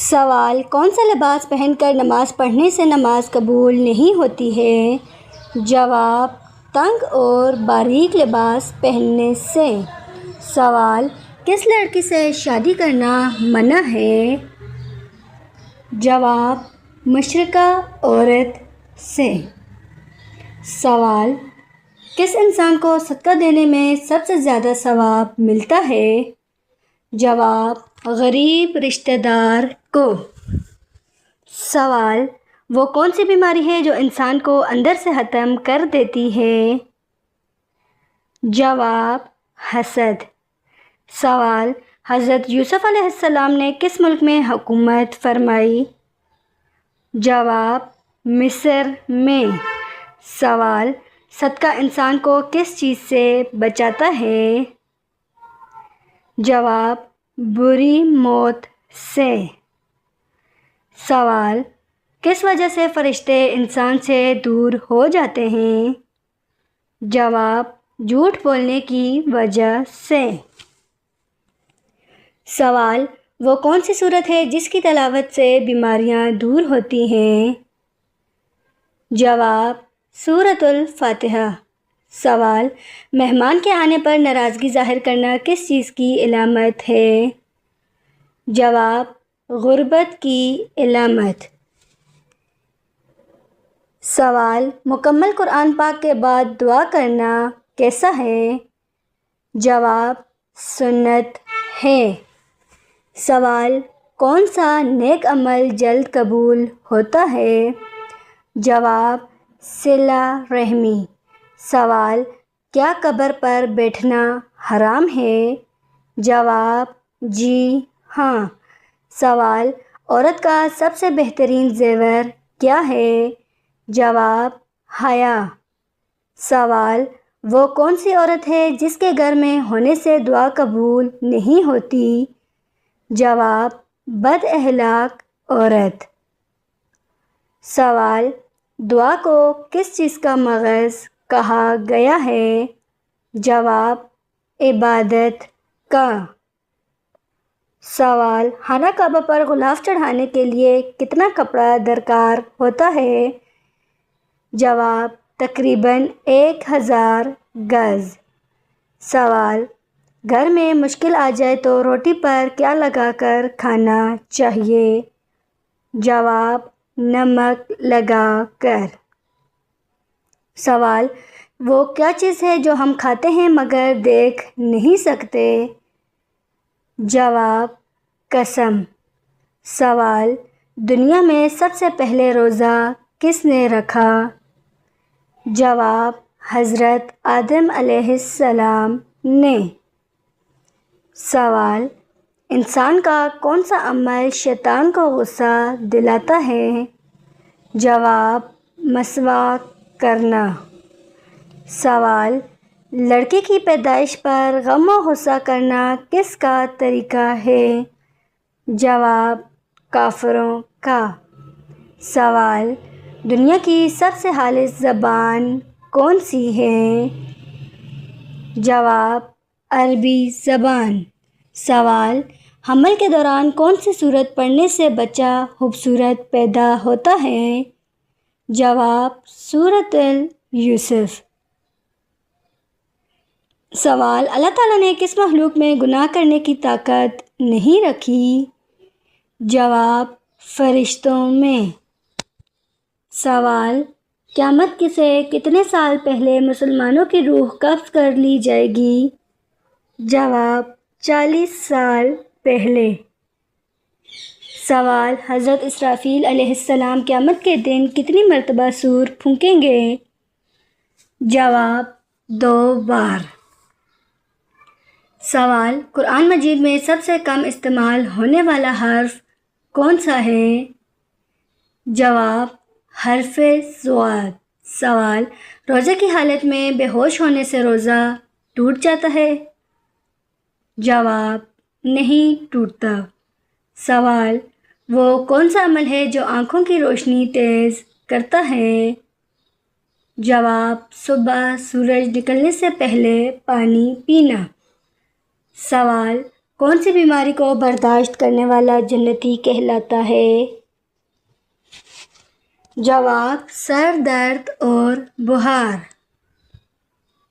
سوال: کون سا لباس پہن کر نماز پڑھنے سے نماز قبول نہیں ہوتی ہے؟ جواب: تنگ اور باریک لباس پہننے سے۔ سوال: کس لڑکی سے شادی کرنا منع ہے؟ جواب: مشرکہ عورت سے۔ سوال: کس انسان کو صدقہ دینے میں سب سے زیادہ ثواب ملتا ہے؟ جواب: غریب رشتہ دار کو۔ سوال: وہ کون سی بیماری ہے جو انسان کو اندر سے ختم کر دیتی ہے؟ جواب: حسد۔ سوال: حضرت یوسف علیہ السلام نے کس ملک میں حکومت فرمائی؟ جواب: مصر میں۔ سوال: صدقہ انسان کو کس چیز سے بچاتا ہے؟ جواب: بری موت سے۔ سوال: کس وجہ سے فرشتے انسان سے دور ہو جاتے ہیں؟ جواب: جھوٹ بولنے کی وجہ سے۔ سوال: وہ کون سی سورت ہے جس کی تلاوت سے بیماریاں دور ہوتی ہیں؟ جواب: سورۃ الفاتحہ۔ سوال: مہمان کے آنے پر ناراضگی ظاہر کرنا کس چیز کی علامت ہے؟ جواب: غربت کی علامت۔ سوال: مکمل قرآن پاک کے بعد دعا کرنا کیسا ہے؟ جواب: سنت ہے۔ سوال: کون سا نیک عمل جلد قبول ہوتا ہے؟ جواب: صلہ رحمی۔ سوال: کیا قبر پر بیٹھنا حرام ہے؟ جواب: جی ہاں۔ سوال: عورت کا سب سے بہترین زیور کیا ہے؟ جواب: حیا۔ سوال: وہ کون سی عورت ہے جس کے گھر میں ہونے سے دعا قبول نہیں ہوتی؟ جواب: بد اخلاق عورت۔ سوال: دعا کو کس چیز کا مغز کہا گیا ہے؟ جواب: عبادت کا۔ سوال: خانہ کعبہ پر غلاف چڑھانے کے لیے کتنا کپڑا درکار ہوتا ہے؟ جواب: تقریباً 1000 گز۔ سوال: گھر میں مشکل آ جائے تو روٹی پر کیا لگا کر کھانا چاہیے؟ جواب: نمک لگا کر۔ سوال: وہ کیا چیز ہے جو ہم کھاتے ہیں مگر دیکھ نہیں سکتے؟ جواب: قسم۔ سوال: دنیا میں سب سے پہلے روزہ کس نے رکھا؟ جواب: حضرت آدم علیہ السلام نے۔ سوال: انسان کا کون سا عمل شیطان کو غصہ دلاتا ہے؟ جواب: مسواک کرنا۔ سوال: لڑکی کی پیدائش پر غم و غصہ کرنا کس کا طریقہ ہے؟ جواب: کافروں کا۔ سوال: دنیا کی سب سے خالص زبان کون سی ہے؟ جواب: عربی زبان۔ سوال: حمل کے دوران کون سی سورت پڑھنے سے بچہ خوبصورت پیدا ہوتا ہے؟ جواب: سورۃ یوسف۔ سوال: اللہ تعالیٰ نے کس مخلوق میں گناہ کرنے کی طاقت نہیں رکھی؟ جواب: فرشتوں میں۔ سوال: قیامت سے کتنے سال پہلے مسلمانوں کی روح قبض کر لی جائے گی؟ جواب: 40 سال پہلے۔ سوال: حضرت اسرافیل علیہ السلام قیامت کے دن کتنی مرتبہ سور پھونکیں گے؟ جواب: 2 بار۔ سوال: قرآن مجید میں سب سے کم استعمال ہونے والا حرف کون سا ہے؟ جواب: حرف صاد۔ سوال: روزے کی حالت میں بے ہوش ہونے سے روزہ ٹوٹ جاتا ہے؟ جواب: نہیں ٹوٹتا۔ سوال: وہ کون سا عمل ہے جو آنکھوں کی روشنی تیز کرتا ہے؟ جواب: صبح سورج نکلنے سے پہلے پانی پینا۔ سوال: کون سی بیماری کو برداشت کرنے والا جنتی کہلاتا ہے؟ جواب سر درد اور بخار۔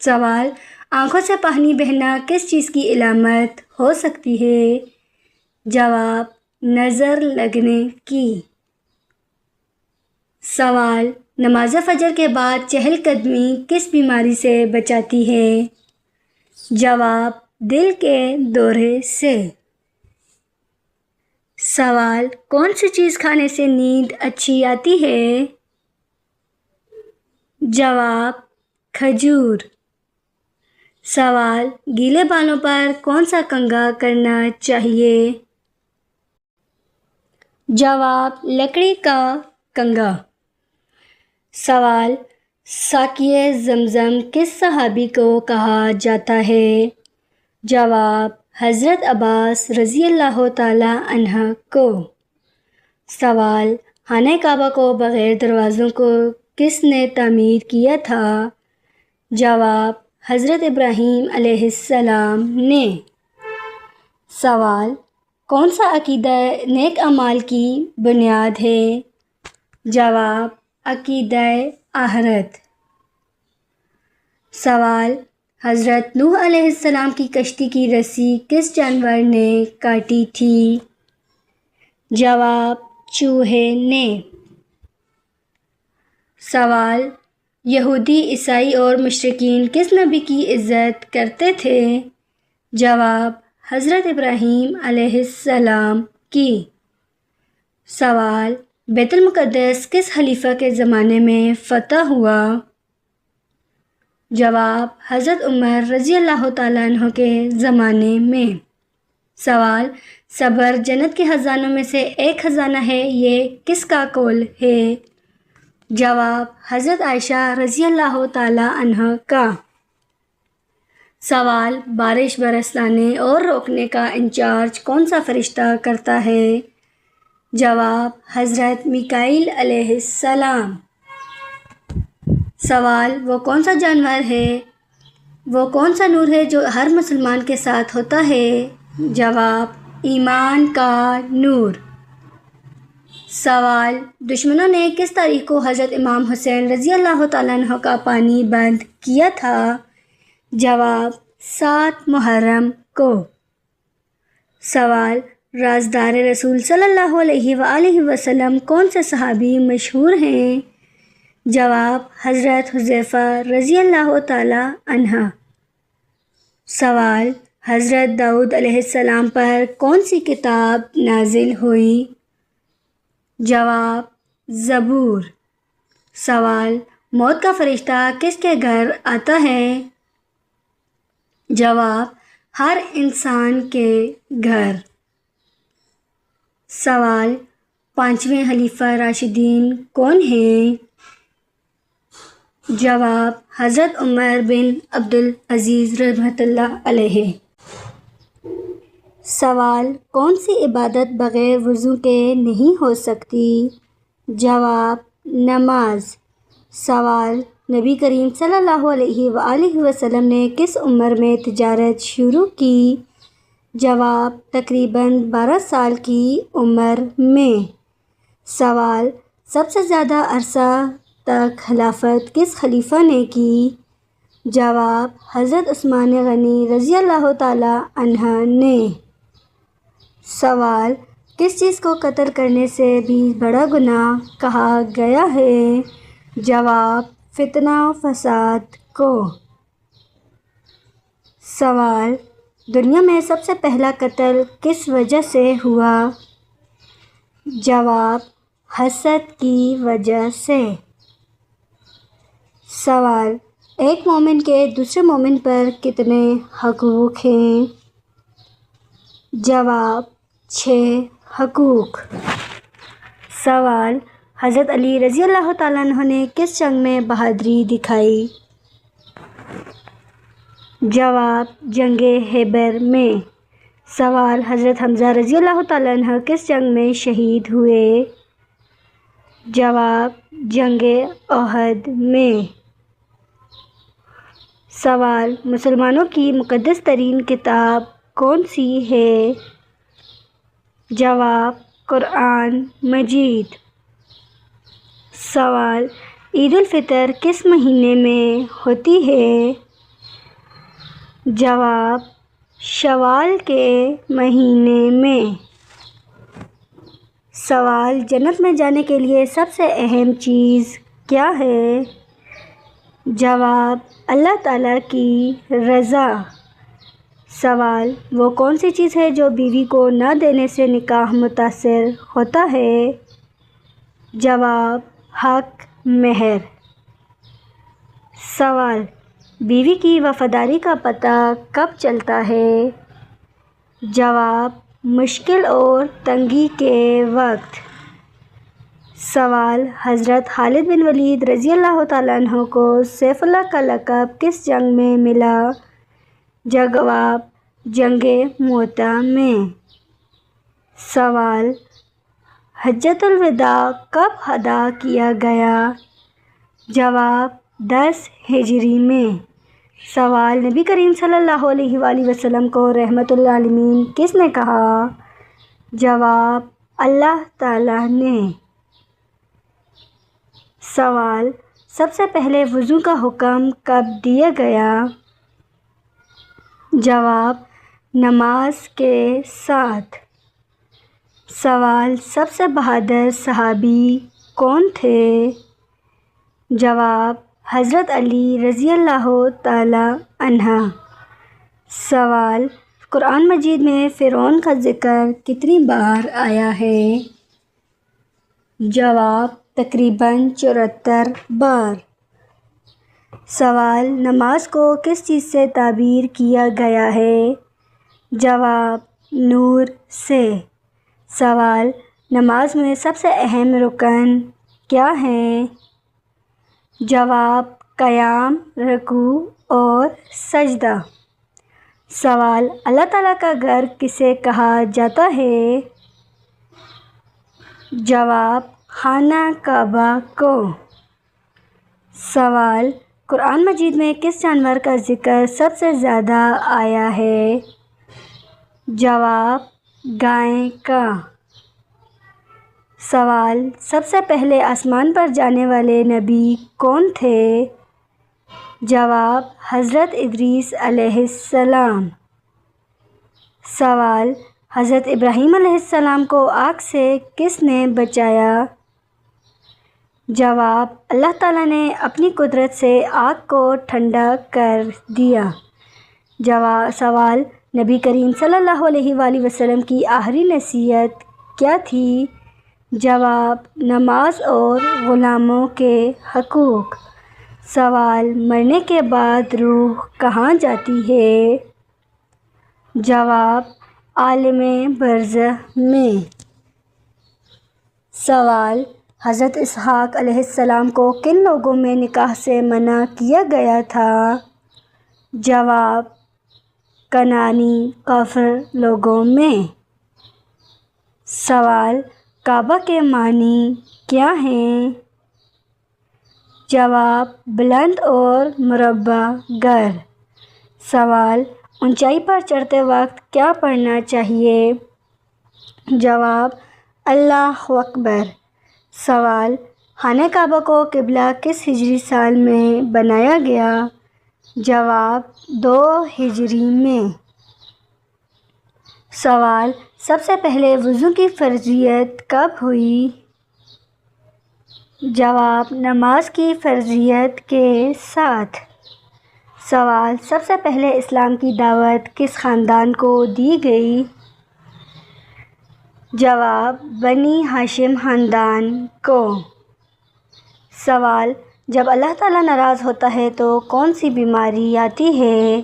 سوال آنکھوں سے پانی بہنا کس چیز کی علامت ہو سکتی ہے؟ جواب نظر لگنے کی۔ سوال نماز فجر کے بعد چہل قدمی کس بیماری سے بچاتی ہے؟ جواب دل کے دورے سے۔ سوال کون سی چیز کھانے سے نیند اچھی آتی ہے؟ جواب کھجور۔ سوال گیلے بالوں پر کون سا کنگھا کرنا چاہیے؟ جواب لکڑی کا کنگھا۔ سوال ساقیِ زمزم کس صحابی کو کہا جاتا ہے؟ جواب حضرت عباس رضی اللہ تعالیٰ عنہ کو۔ سوال خانہ کعبہ کو بغیر دروازوں کو کس نے تعمیر کیا تھا؟ جواب حضرت ابراہیم علیہ السلام نے۔ سوال کون سا عقیدہ نیک اعمال کی بنیاد ہے؟ جواب عقیدہ آخرت۔ سوال حضرت نوح علیہ السلام کی کشتی کی رسی کس جانور نے کاٹی تھی؟ جواب چوہے نے۔ سوال یہودی، عیسائی اور مشرکین کس نبی کی عزت کرتے تھے؟ جواب حضرت ابراہیم علیہ السلام کی۔ سوال بیت المقدس کس خلیفہ کے زمانے میں فتح ہوا؟ جواب حضرت عمر رضی اللہ تعالیٰ عنہ کے زمانے میں۔ سوال صبر جنت کے خزانوں میں سے ایک خزانہ ہے، یہ کس کا قول ہے؟ جواب حضرت عائشہ رضی اللہ تعالیٰ عنہ کا۔ سوال بارش برسانے اور روکنے کا انچارج کون سا فرشتہ کرتا ہے؟ جواب حضرت میکائیل علیہ السلام۔ سوال وہ کون سا جانور ہے؟ وہ کون سا نور ہے جو ہر مسلمان کے ساتھ ہوتا ہے؟ جواب ایمان کا نور۔ سوال دشمنوں نے کس تاریخ کو حضرت امام حسین رضی اللہ تعالیٰ عنہ کا پانی بند کیا تھا؟ جواب 7 محرم کو۔ سوال رازدار رسول صلی اللہ علیہ وآلہ وسلم کون سے صحابی مشہور ہیں؟ جواب حضرت حذیفہ رضی اللہ تعالی عنہ۔ سوال حضرت داؤد علیہ السلام پر کون سی کتاب نازل ہوئی؟ جواب زبور۔ سوال موت کا فرشتہ کس کے گھر آتا ہے؟ جواب ہر انسان کے گھر۔ سوال 5ویں خلیفہ راشدین کون ہیں؟ جواب حضرت عمر بن عبدالعزیز رحمۃ اللہ علیہ۔ سوال کون سی عبادت بغیر وضو کے نہیں ہو سکتی؟ جواب نماز۔ سوال نبی کریم صلی اللہ علیہ وآلہ وسلم نے کس عمر میں تجارت شروع کی؟ جواب تقریباً 12 سال کی عمر میں۔ سوال سب سے زیادہ عرصہ تک خلافت کس خلیفہ نے کی؟ جواب حضرت عثمان غنی رضی اللہ تعالی عنہ نے۔ سوال کس چیز کو قتل کرنے سے بھی بڑا گناہ کہا گیا ہے؟ جواب فتنہ و فساد کو۔ سوال دنیا میں سب سے پہلا قتل کس وجہ سے ہوا؟ جواب حسد کی وجہ سے۔ سوال ایک مومن کے دوسرے مومن پر کتنے حقوق ہیں؟ جواب 6 حقوق۔ سوال حضرت علی رضی اللہ تعالیٰ عنہ نے کس جنگ میں بہادری دکھائی؟ جواب جنگ خیبر میں۔ سوال حضرت حمزہ رضی اللہ تعالیٰ عنہ کس جنگ میں شہید ہوئے؟ جواب جنگ احد میں۔ سوال مسلمانوں کی مقدس ترین کتاب کون سی ہے؟ جواب قرآن مجید۔ سوال عید الفطر کس مہینے میں ہوتی ہے؟ جواب شوال کے مہینے میں۔ سوال جنت میں جانے کے لیے سب سے اہم چیز کیا ہے؟ جواب اللہ تعالیٰ کی رضا۔ سوال وہ کون سی چیز ہے جو بیوی کو نہ دینے سے نکاح متاثر ہوتا ہے؟ جواب حق مہر۔ سوال بیوی کی وفاداری کا پتہ کب چلتا ہے؟ جواب مشکل اور تنگی کے وقت۔ سوال حضرت خالد بن ولید رضی اللہ تعالیٰ عنہ کو سیف اللہ کا لقب کس جنگ میں ملا؟ جواب جنگ موتا میں۔ سوال حجۃ الوداع کب ادا کیا گیا؟ جواب 10 ہجری میں۔ سوال نبی کریم صلی اللہ علیہ وآلہ وسلم کو رحمت للعالمین کس نے کہا؟ جواب اللہ تعالیٰ نے۔ سوال سب سے پہلے وضو کا حکم کب دیا گیا؟ جواب نماز کے ساتھ۔ سوال سب سے بہادر صحابی کون تھے؟ جواب حضرت علی رضی اللہ تعالی عنہ۔ سوال قرآن مجید میں فرعون کا ذکر کتنی بار آیا ہے؟ جواب تقریباً 74 بار۔ سوال نماز کو کس چیز سے تعبیر کیا گیا ہے؟ جواب نور سے۔ سوال نماز میں سب سے اہم رکن کیا ہیں؟ جواب قیام، رکوع اور سجدہ۔ سوال اللہ تعالیٰ کا گھر کسے کہا جاتا ہے؟ جواب خانہ کعبہ کو۔ سوال قرآن مجید میں کس جانور کا ذکر سب سے زیادہ آیا ہے؟ جواب گائے کا۔ سوال سب سے پہلے آسمان پر جانے والے نبی کون تھے؟ جواب حضرت ادریس علیہ السلام۔ سوال حضرت ابراہیم علیہ السلام کو آگ سے کس نے بچایا؟ جواب اللہ تعالیٰ نے اپنی قدرت سے آگ کو ٹھنڈا کر دیا۔ سوال نبی کریم صلی اللہ علیہ وآلہ وسلم کی آخری نصیحت کیا تھی؟ جواب نماز اور غلاموں کے حقوق۔ سوال مرنے کے بعد روح کہاں جاتی ہے؟ جواب عالم برزخ میں۔ سوال حضرت اسحاق علیہ السلام کو کن لوگوں میں نکاح سے منع کیا گیا تھا؟ جواب کنعانی کافر لوگوں میں۔ سوال کعبہ کے معنی کیا ہیں؟ جواب بلند اور مربع گھر۔ سوال اونچائی پر چڑھتے وقت کیا پڑھنا چاہیے؟ جواب اللہ اکبر۔ سوال خانہ کعبہ کو قبلہ کس ہجری سال میں بنایا گیا؟ جواب 2 ہجری میں۔ سوال سب سے پہلے وضو کی فرضیت کب ہوئی؟ جواب نماز کی فرضیت کے ساتھ۔ سوال سب سے پہلے اسلام کی دعوت کس خاندان کو دی گئی؟ جواب بنی ہاشم خاندان کو۔ سوال جب اللہ تعالیٰ ناراض ہوتا ہے تو کون سی بیماری آتی ہے؟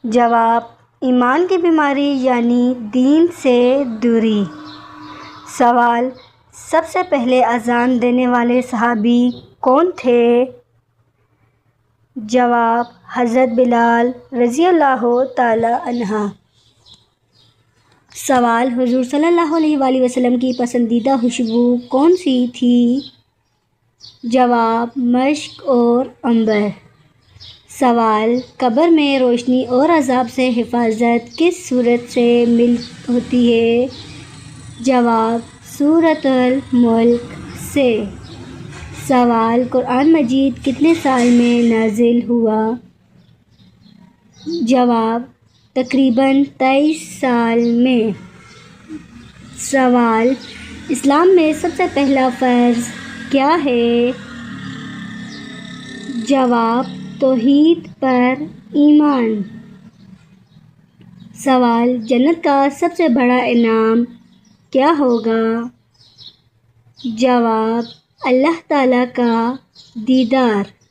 جواب ایمان کی بیماری یعنی دین سے دوری۔ سوال سب سے پہلے اذان دینے والے صحابی کون تھے؟ جواب حضرت بلال رضی اللہ تعالی عنہ۔ سوال حضور صلی اللہ علیہ وآلہ وسلم کی پسندیدہ خوشبو کون سی تھی؟ جواب مشک اور عنبر۔ سوال، قبر میں روشنی اور عذاب سے حفاظت کس صورت سے ہوتی ہے؟ جواب، سورۃ الملک سے۔ سوال، قرآن مجید کتنے سال میں نازل ہوا؟ جواب، تقریباً 23 سال میں۔ سوال، اسلام میں سب سے پہلا فرض کیا ہے؟ جواب، توحید پر ایمان۔ سوال، جنت کا سب سے بڑا انعام کیا ہوگا؟ جواب، اللہ تعالیٰ کا دیدار۔